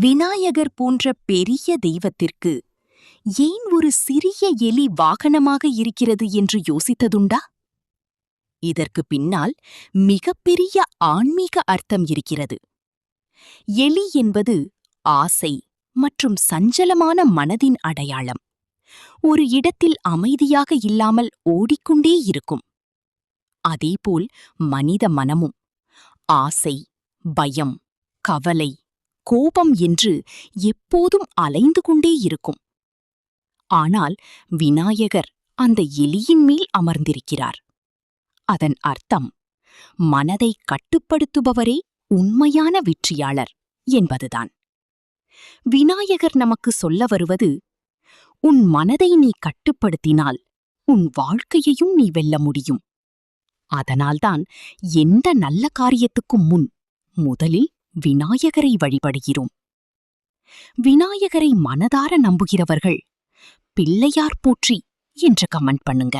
விநாயகர் போன்ற பெரிய தெய்வத்திற்கு ஏன் ஒரு சிறிய எலி வாகனமாக இருக்கிறது என்று யோசித்ததுண்டா? இதற்கு பின்னால் மிகப்பெரிய ஆன்மீக அர்த்தம் இருக்கிறது. எலி என்பது ஆசை மற்றும் சஞ்சலமான மனதின் அடையாளம். ஒரு இடத்தில் அமைதியாக இல்லாமல் ஓடிக்கொண்டே இருக்கும். அதேபோல் மனித மனமும் ஆசை, பயம், கவலை, கோபம் என்று எப்போதும் அலைந்து கொண்டே இருக்கும். ஆனால் விநாயகர் அந்த எலியின் மேல் அமர்ந்திருக்கிறார். அதன் அர்த்தம், மனதை கட்டுப்படுத்துபவரே உண்மையான வெற்றியாளர் என்பதுதான். விநாயகர் நமக்கு சொல்ல வருவது, உன் மனதை நீ கட்டுப்படுத்தினால் உன் வாழ்க்கையையும் நீ வெல்ல முடியும். அதனால்தான் எந்த நல்ல காரியத்துக்கும் முன் முதலில் விநாயகரை வழிபடுகிறோம். விநாயகரை மனதார நம்புகிறவர்கள் பிள்ளையார் போற்றி என்று கமெண்ட் பண்ணுங்க.